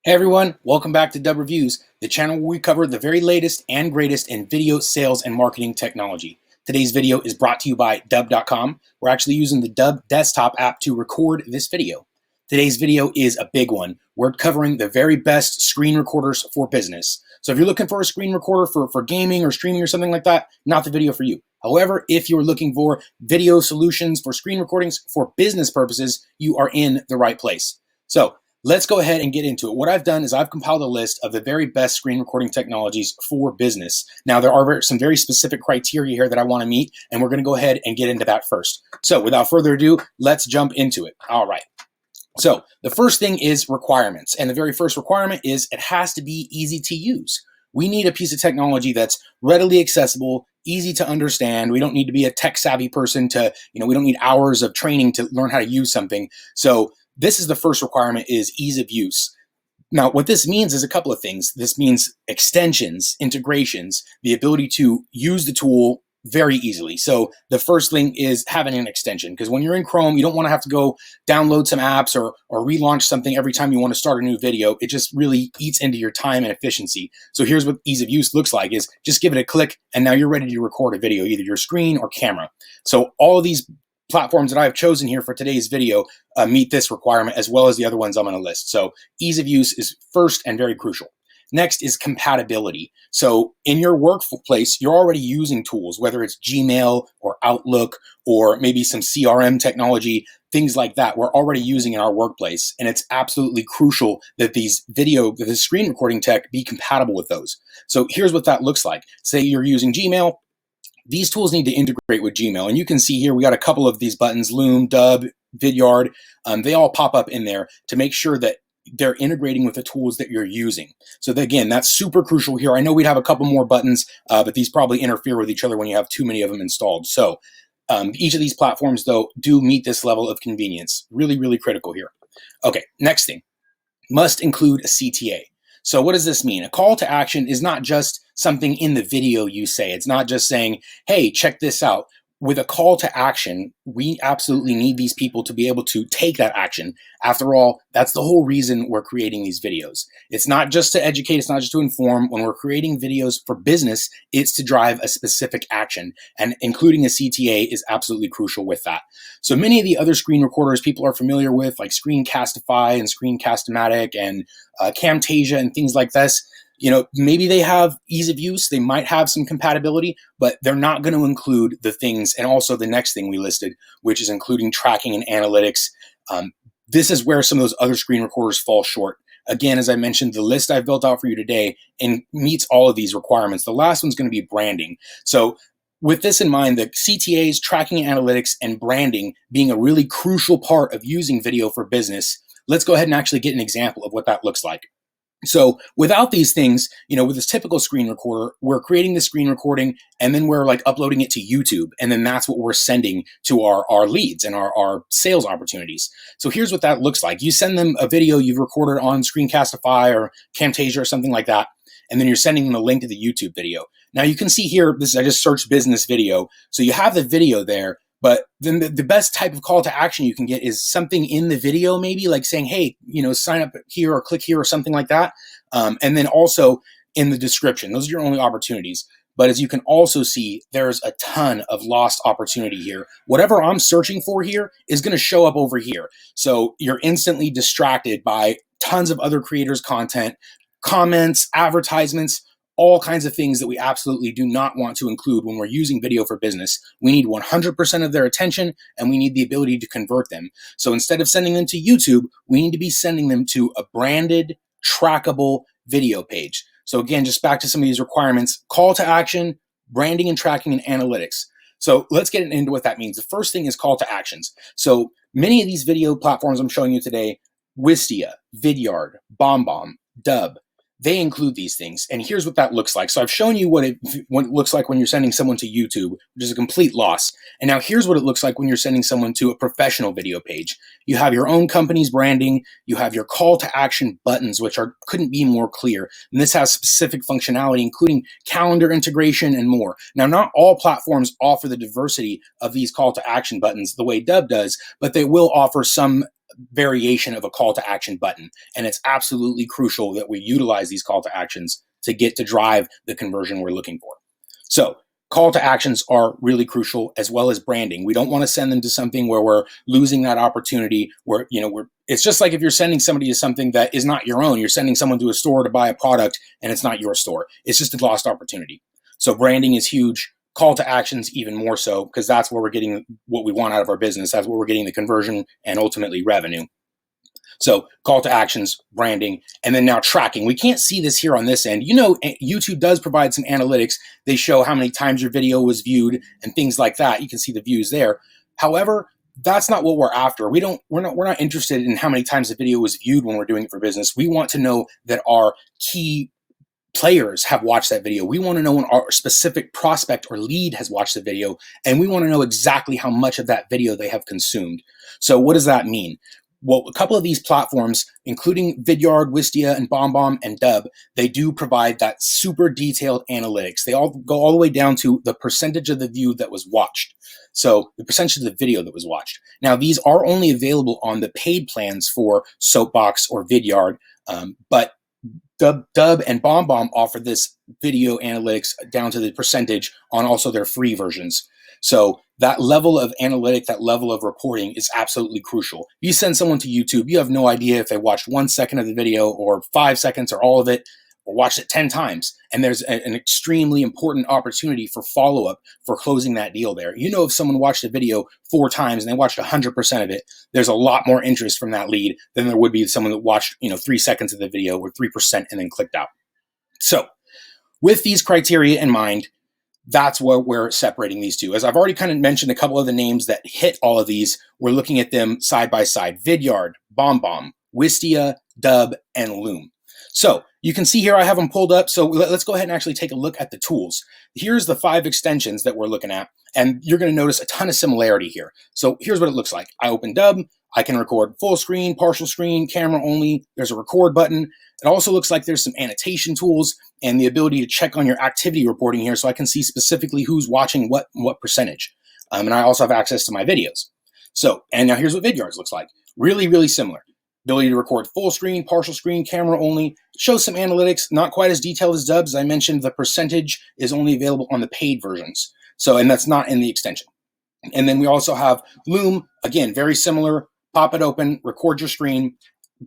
Hey everyone, welcome back to Dubb Reviews, the channel where we cover the very latest and greatest in video sales and marketing technology. Today's video is brought to you by Dubb.com. We're actually using the Dubb desktop app to record this video. Today's video is a big one. We're covering the very best screen recorders for business. So if you're looking for a screen recorder for gaming or streaming or something like that, not the video for you. However, if you're looking for video solutions for screen recordings for business purposes, you are in the right place. So let's go ahead and get into it. What I've done is I've compiled a list of the very best screen recording technologies for business. Now, there are some very specific criteria here that I want to meet, and we're going to go ahead and get into that first. So without further ado, let's jump into it. All right. So the first thing is requirements. And the very first requirement is it has to be easy to use. We need a piece of technology that's readily accessible, easy to understand. We don't need to be a tech savvy person to, we don't need hours of training to learn how to use something. So this is the first requirement, is ease of use. Now, what this means is a couple of things. This means extensions, integrations, the ability to use the tool very easily. So the first thing is having an extension, because when you're in Chrome, you don't want to have to go download some apps or relaunch something every time you want to start a new video. It just really eats into your time and efficiency. So here's what ease of use looks like: is just give it a click and now you're ready to record a video, either your screen or camera. So all of these platforms that I've chosen here for today's video meet this requirement, as well as the other ones I'm going to list. So ease of use is first and very crucial. Next is compatibility. So in your workplace, you're already using tools, whether it's Gmail or Outlook or maybe some CRM technology, things like that we're already using in our workplace. And it's absolutely crucial that the screen recording tech be compatible with those. So here's what that looks like. Say you're using Gmail. These tools need to integrate with Gmail. And you can see here, we got a couple of these buttons: Loom, Dubb, Vidyard. They all pop up in there to make sure that they're integrating with the tools that you're using. So again, that's super crucial here. I know we'd have a couple more buttons, but these probably interfere with each other when you have too many of them installed. So each of these platforms, though, do meet this level of convenience. Really, really critical here. Okay, next thing, must include a CTA. So what does this mean? A call to action is not just something in the video you say. It's not just saying, hey, check this out. With a call to action, we absolutely need these people to be able to take that action. After all, that's the whole reason we're creating these videos. It's not just to educate, it's not just to inform. When we're creating videos for business, it's to drive a specific action, and including a CTA is absolutely crucial with that. So many of the other screen recorders people are familiar with, like Screencastify and Screencast-O-Matic and Camtasia and things like this, maybe they have ease of use, they might have some compatibility, but they're not going to include the things, and also the next thing we listed, which is including tracking and analytics. This is where some of those other screen recorders fall short. Again, as I mentioned, the list I've built out for you today and meets all of these requirements. The last one's going to be branding. So with this in mind, the CTAs, tracking and analytics, and branding being a really crucial part of using video for business, let's go ahead and actually get an example of what that looks like. So without these things, with this typical screen recorder, we're creating the screen recording and then we're uploading it to YouTube. And then that's what we're sending to our leads and our sales opportunities. So here's what that looks like. You send them a video you've recorded on Screencastify or Camtasia or something like that. And then you're sending them a link to the YouTube video. Now you can see here, I just searched business video. So you have the video there. But then the best type of call to action you can get is something in the video, maybe like saying, hey, sign up here or click here or something like that. And then also in the description, those are your only opportunities. But as you can also see, there's a ton of lost opportunity here. Whatever I'm searching for here is going to show up over here. So you're instantly distracted by tons of other creators' content, comments, advertisements, all kinds of things that we absolutely do not want to include when we're using video for business. We need 100% of their attention, and we need the ability to convert them. So instead of sending them to YouTube, we need to be sending them to a branded, trackable video page. So again, just back to some of these requirements: call to action, branding and tracking, and analytics. So let's get into what that means. The first thing is call to actions. So many of these video platforms I'm showing you today, Wistia, Vidyard, BombBomb, Dubb, they include these things. And here's what that looks like. So I've shown you what it looks like when you're sending someone to YouTube, which is a complete loss. And now here's what it looks like when you're sending someone to a professional video page. You have your own company's branding. You have your call to action buttons, which couldn't be more clear. And this has specific functionality, including calendar integration and more. Now, not all platforms offer the diversity of these call to action buttons the way Dubb does, but they will offer some variation of a call to action button. And it's absolutely crucial that we utilize these call to actions to get to drive the conversion we're looking for. So call to actions are really crucial, as well as branding. We don't want to send them to something where we're losing that opportunity, where, it's just like if you're sending somebody to something that is not your own. You're sending someone to a store to buy a product and it's not your store. It's just a lost opportunity. So branding is huge. Call to actions even more so, because that's where we're getting what we want out of our business. That's where we're getting the conversion and ultimately revenue. So call to actions, branding, and then now tracking. We can't see this here on this end. YouTube does provide some analytics. They show how many times your video was viewed and things like that. You can see the views there. However, that's not what we're after. We're not interested in how many times the video was viewed when we're doing it for business. We want to know that our key players have watched that video. We want to know when our specific prospect or lead has watched the video, and we want to know exactly how much of that video they have consumed. So what does that mean? Well, a couple of these platforms, including Vidyard, Wistia, and BombBomb, and Dubb, they do provide that super detailed analytics. They all go all the way down to the percentage of the view that was watched. So the percentage of the video that was watched. Now, these are only available on the paid plans for Soapbox or Vidyard, but Dubb and BombBomb offer this video analytics down to the percentage on also their free versions. So that level of analytic, that level of reporting is absolutely crucial. You send someone to YouTube, you have no idea if they watched 1 second of the video or 5 seconds or all of it, or watched it 10 times. And there's an extremely important opportunity for follow-up for closing that deal there. If someone watched a video 4 times and they watched 100% of it, there's a lot more interest from that lead than there would be someone that watched 3 seconds of the video or 3% and then clicked out. So with these criteria in mind, that's what we're separating these two. As I've already kind of mentioned a couple of the names that hit all of these, we're looking at them side by side. Vidyard, BombBomb, Wistia, Dubb, and Loom. So you can see here I have them pulled up. So let's go ahead and actually take a look at the tools. Here's the 5 extensions that we're looking at, and you're going to notice a ton of similarity here. So here's what it looks like. I open Dubb. I can record full screen, partial screen, camera only. There's a record button. It also looks like there's some annotation tools and the ability to check on your activity reporting here, so I can see specifically who's watching what percentage. And I also have access to my videos. So, and now here's what Vidyard's looks like. Really, really similar. Ability to record full screen, partial screen, camera only. Shows some analytics, not quite as detailed as Dubb. As I mentioned, the percentage is only available on the paid versions. So, and that's not in the extension. And then we also have Loom, again, very similar. Pop it open, record your screen.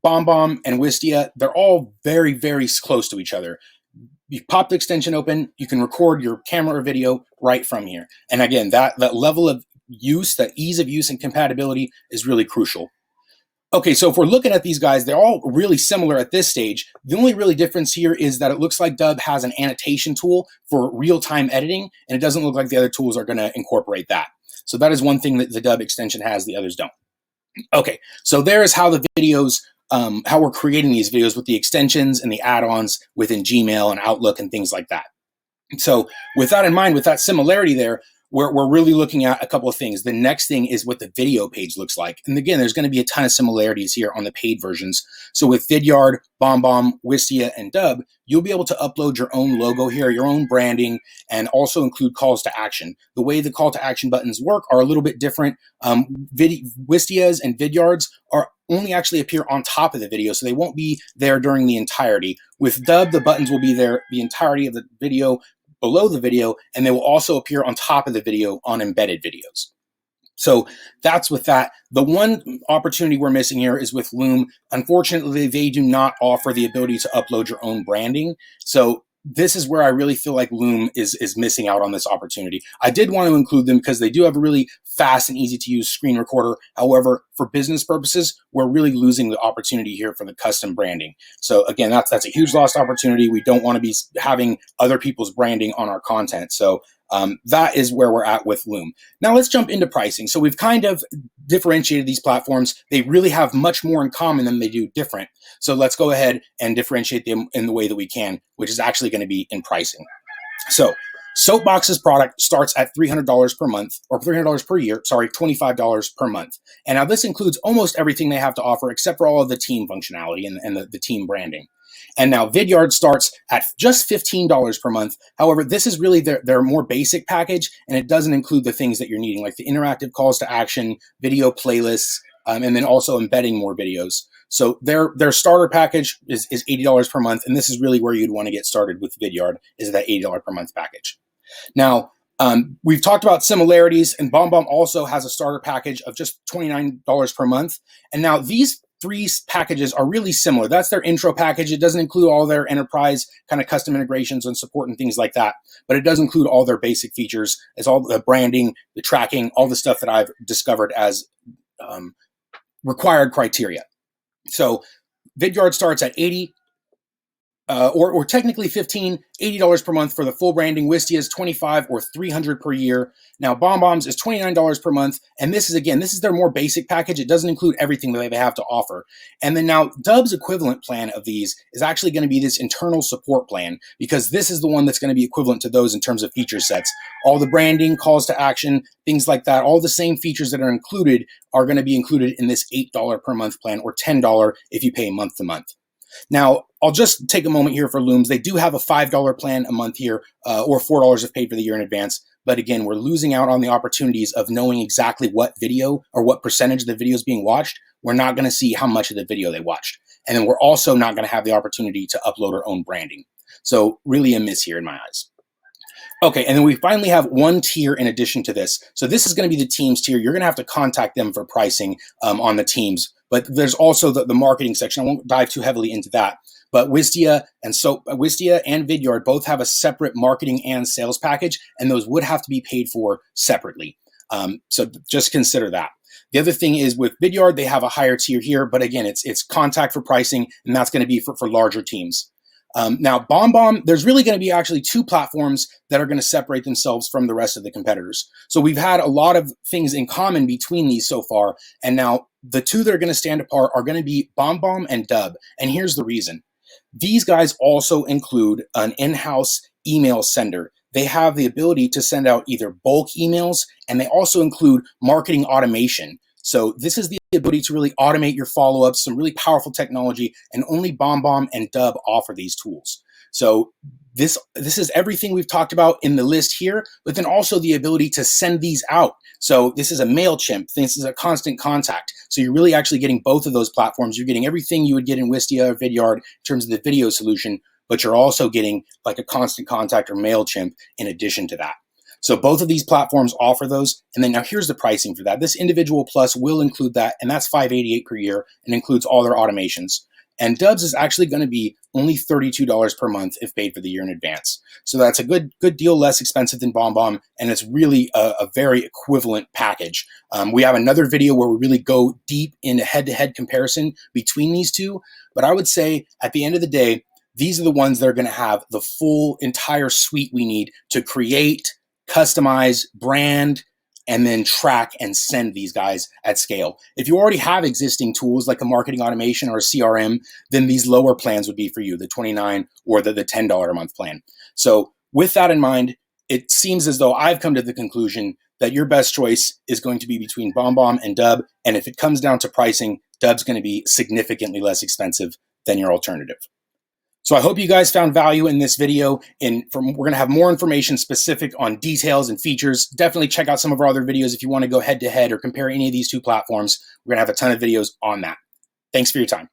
BombBomb and Wistia, they're all very, very close to each other. You pop the extension open, you can record your camera or video right from here. And again, that level of use, that ease of use and compatibility is really crucial. Okay, so if we're looking at these guys, they're all really similar at this stage. The only really difference here is that it looks like Dubb has an annotation tool for real-time editing, and it doesn't look like the other tools are going to incorporate that. So that is one thing that the Dubb extension has, the others don't. Okay, so there is how the videos, how we're creating these videos with the extensions and the add-ons within Gmail and Outlook and things like that. So with that in mind, with that similarity there, we're really looking at a couple of things. The next thing is what the video page looks like. And again, there's going to be a ton of similarities here on the paid versions. So with Vidyard, BombBomb, Wistia, and Dubb, you'll be able to upload your own logo here, your own branding, and also include calls to action. The way the call to action buttons work are a little bit different. Wistia's and Vidyard's are only actually appear on top of the video, so they won't be there during the entirety. With Dubb, the buttons will be there the entirety of the video, below the video, and they will also appear on top of the video on embedded videos. So that's with that. The one opportunity we're missing here is with Loom. Unfortunately, they do not offer the ability to upload your own branding. So this is where I really feel like Loom is missing out on this opportunity. I did want to include them because they do have a really fast and easy to use screen recorder. However, for business purposes, we're really losing the opportunity here for the custom branding. So again, that's a huge lost opportunity. We don't want to be having other people's branding on our content. So that is where we're at with Loom. Now let's jump into pricing. So we've kind of differentiated these platforms. They really have much more in common than they do different. So let's go ahead and differentiate them in the way that we can, which is actually going to be in pricing. So Soapbox's product starts at $300 per month, or $300 per year, sorry, $25 per month. And now this includes almost everything they have to offer except for all of the team functionality and the team branding. And now Vidyard starts at just $15 per month. However, this is really their more basic package, and it doesn't include the things that you're needing, like the interactive calls to action, video playlists, and then also embedding more videos. So their starter package is $80 per month, and this is really where you'd want to get started with Vidyard, is that $80 per month package. Now, we've talked about similarities, and BombBomb also has a starter package of just $29 per month. And now these three packages are really similar. That's their intro package. It doesn't include all their enterprise kind of custom integrations and support and things like that, but it does include all their basic features. It's all the branding, the tracking, all the stuff that I've discovered as required criteria. So Vidyard starts at 80, or technically 15, $80 per month for the full branding. Wistia's 25 or 300 per year. Now BombBomb's is $29 per month, and this is their more basic package. It doesn't include everything that they have to offer. And then now Dubb's equivalent plan of these is actually going to be this internal support plan, because this is the one that's going to be equivalent to those in terms of feature sets. All the branding, calls to action, things like that, all the same features that are included are going to be included in this $8 per month plan, or $10 if you pay month to month. Now, I'll just take a moment here for Looms. They do have a $5 plan a month here, or $4 if paid for the year in advance. But again, we're losing out on the opportunities of knowing exactly what video or what percentage of the video is being watched. We're not going to see how much of the video they watched. And then we're also not going to have the opportunity to upload our own branding. So really a miss here in my eyes. Okay, and then we finally have one tier in addition to this. So this is going to be the Teams tier. You're going to have to contact them for pricing on the Teams. But there's also the marketing section. I won't dive too heavily into that. But Wistia and Vidyard both have a separate marketing and sales package, and those would have to be paid for separately. So just consider that. The other thing is with Vidyard, they have a higher tier here, but again, it's contact for pricing, and that's going to be for larger teams. Now, BombBomb, there's really going to be actually two platforms that are going to separate themselves from the rest of the competitors. So we've had a lot of things in common between these so far, and now the two that are going to stand apart are going to be BombBomb and Dubb. And here's the reason. These guys also include an in-house email sender. They have the ability to send out either bulk emails, and they also include marketing automation. So this is the ability to really automate your follow-ups, some really powerful technology, and only BombBomb and Dubb offer these tools. So this is everything we've talked about in the list here, but then also the ability to send these out. So this is a MailChimp, this is a Constant Contact. So you're really actually getting both of those platforms. You're getting everything you would get in Wistia or Vidyard in terms of the video solution, but you're also getting like a Constant Contact or MailChimp in addition to that. So both of these platforms offer those. And then now here's the pricing for that. This individual plus will include that, and that's $588 per year, and includes all their automations. And Dubb's is actually going to be only $32 per month if paid for the year in advance. So that's a good deal, less expensive than BombBomb, and it's really a very equivalent package. We have another video where we really go deep into head-to-head comparison between these two, but I would say at the end of the day, these are the ones that are going to have the full entire suite we need to create, customize, brand, and then track and send these guys at scale. If you already have existing tools like a marketing automation or a CRM, then these lower plans would be for you, the $29 or the $10 a month plan. So with that in mind, it seems as though I've come to the conclusion that your best choice is going to be between BombBomb and Dubb. And if it comes down to pricing, Dubb's going to be significantly less expensive than your alternative. So I hope you guys found value in this video. We're going to have more information specific on details and features. Definitely check out some of our other videos if you want to go head to head or compare any of these two platforms. We're going to have a ton of videos on that. Thanks for your time.